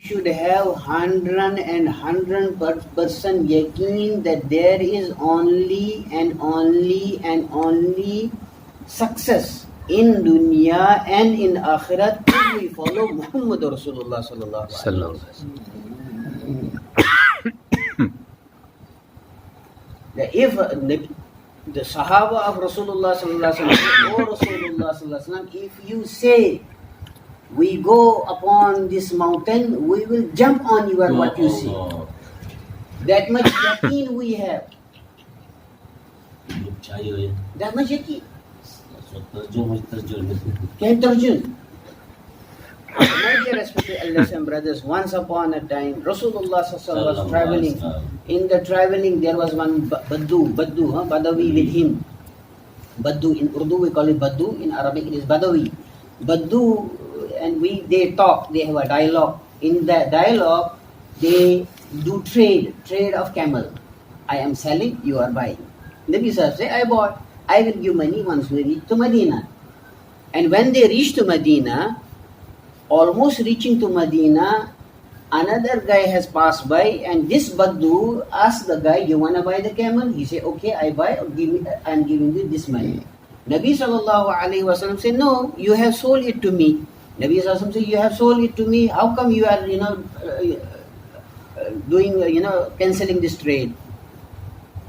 should have 100% yaqeen that there is only and only and only success in dunia and in akherat if we follow Muhammad Rasulullah sallallahu alaihi wasallam. If the Sahaba of Rasulullah sallallahu alaihi wasallam or Rasulullah sallallahu alaihi wasallam, if you say we go upon this mountain, we will jump on you and what you see. That much yaqeen we have. That much yaqeen. Can terjun. My dear respected elders and brothers, once upon a time, Rasulullah sallallahu was traveling. In the traveling, there was one Badawi with him. Baddu, in Urdu we call it Baddu, in Arabic it is Badawi. Baddu, and they talk, they have a dialogue. In that dialogue, they do trade of camel. I am selling, you are buying. Nabi Sahib say, I bought, I will give money once we reach to Medina. And when they reach to Medina, almost reaching to Medina, another guy has passed by, and this Baddu asked the guy, you want to buy the camel? He said, okay, I buy, I'm giving you this money. Nabi sallallahu alayhi wa sallam said, no, you have sold it to me. Nabi sallallahu alayhi wa sallam said, you have sold it to me, how come you are, doing, cancelling this trade?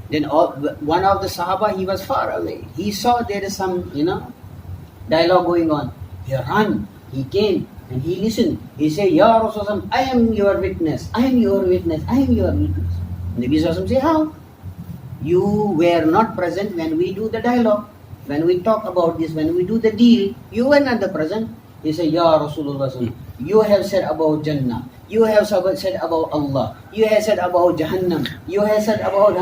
Then one of the Sahaba, he was far away. He saw there is some, dialogue going on. He ran, he came, and he listened. He said, Ya Rasulullah, I am your witness. I am your witness. I am your witness. Nabi Sallallahu said, how? You were not present when we do the dialogue. When we talk about this, when we do the deal, you were not the present. He said, Ya Rasulullah, you have said about Jannah. You have said about Allah. You have said about Jahannam. You have said about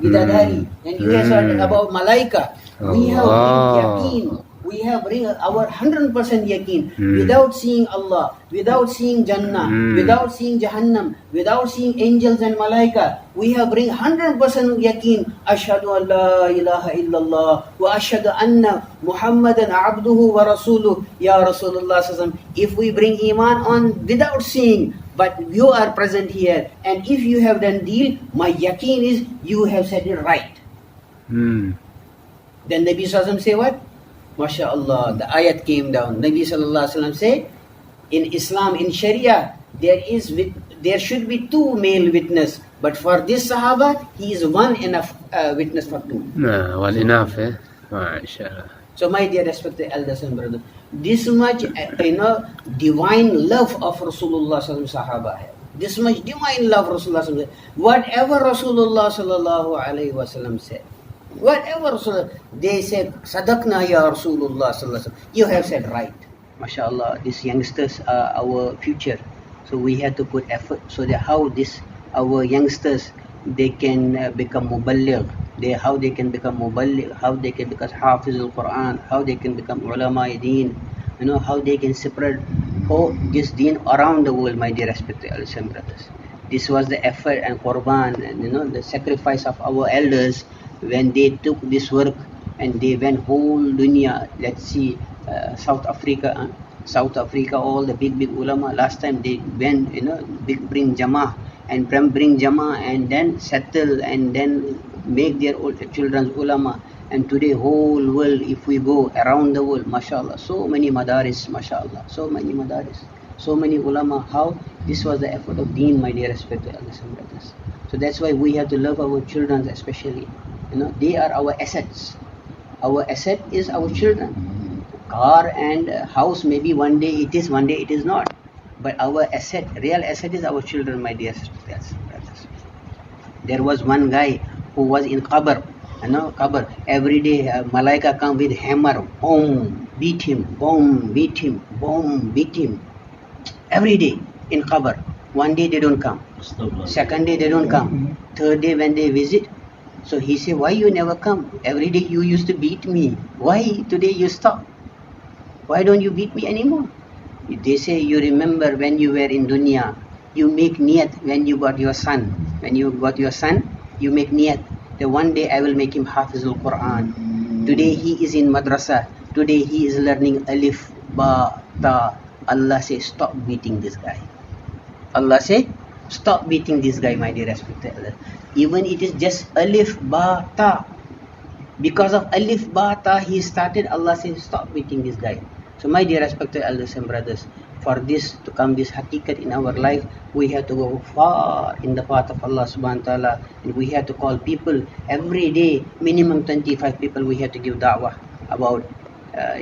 Dari. And you have said about Malaika. We have yaqeen. We have bring our 100% yaqeen without seeing Allah, without seeing Jannah, without seeing Jahannam, without seeing angels and Malaika. We have bring 100% yaqeen. Ashhadu an la ilaha illallah wa ashhadu anna Muhammadan abduhu wa rasuluh. Ya Rasulullah sallallahu. If we bring Iman on without seeing, but you are present here, and if you have done deal, my yaqeen is you have said it right. Then Nabi sallallahu say what? MashaAllah, the ayat came down. Nabi sallallahu alaihi wasallam said, in Islam, in Sharia, there should be two male witness, but for this Sahaba, he is one enough witness for two. One enough, MashaAllah. So my dear respected elders and brothers, this much divine love of Rasulullah sallallahu Sahaba hai. This much divine love Rasulullah sallallahu. Whatever Rasulullah sallallahu alaihi wasallam said, whatever they said, Sadaqna ya Rasulullah sallallahu alaihi wasallam. You have said right. MashaAllah, these youngsters are our future. So we have to put effort so that our youngsters, they can become muballigh. How they can become muballigh, how they can become hafiz al-Quran, how they can become ulama deen, how they can spread this deen around the world, my dear respected elders and brothers. This was the effort and qurban and the sacrifice of our elders when they took this work and they went whole dunya. Let's see, South Africa, all the big ulama. Last time they went, bring Jama'ah and then settle and then make their children's ulama. And today whole world, if we go around the world, mashallah, so many madaris, mashallah, so many madaris, so many ulama. How? This was the effort of deen, my dear respected elders and brothers. So that's why we have to love our children especially. They are our assets. Our asset is our children. Car and house, maybe one day it is, one day it is not. But our asset, real asset is our children, my dear brothers. There was one guy who was in qabr. Every day Malaika come with hammer, boom, beat him, boom, beat him, boom, beat him. Every day in qabr. One day they don't come. Second day they don't come. Third day when they visit, so he say, why you never come? Every day you used to beat me. Why today you stop? Why don't you beat me anymore? They say, you remember when you were in dunya, you make niyat when you got your son. When you got your son, you make niyat that one day I will make him hafizul Quran. Today he is in madrasa. Today he is learning alif, ba, ta. Allah says, stop beating this guy. Allah say, stop beating this guy, my dear respected elders. Even it is just alif ba ta. Because of alif ba ta, he started, Allah says, stop beating this guy. So my dear respected elders and brothers, for this to come this hakikat in our life, we have to go far in the path of Allah subhanahu wa ta'ala, and we have to call people every day, minimum 25 people we have to give da'wah about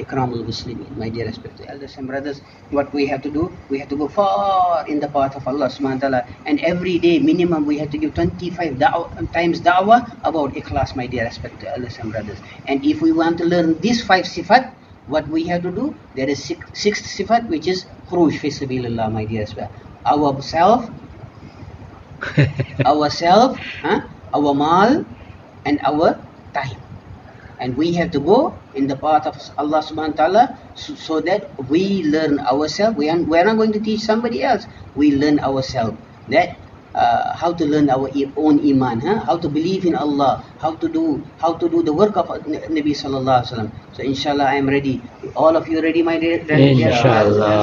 ikramul muslimin. My dear respected elders and brothers, what we have to do, we have to go far in the path of Allah subhanahu wa ta'ala, and every day minimum we have to give 25 times da'wah about ikhlas, my dear respected elders and brothers. And if we want to learn these 5 sifat, what we have to do, there is sixth sifat, which is khuruj fi sabilillah, my dear respected. Ourself, our mal, and our time. And we have to go in the path of Allah subhanahu wa ta'ala, so that we learn ourselves. We are not going to teach somebody else. We learn ourselves. That how to learn our own iman, how to believe in Allah, how to do the work of Nabi sallallahu alaihi wasallam. So inshallah I am ready. All of you ready, my dear? Inshallah.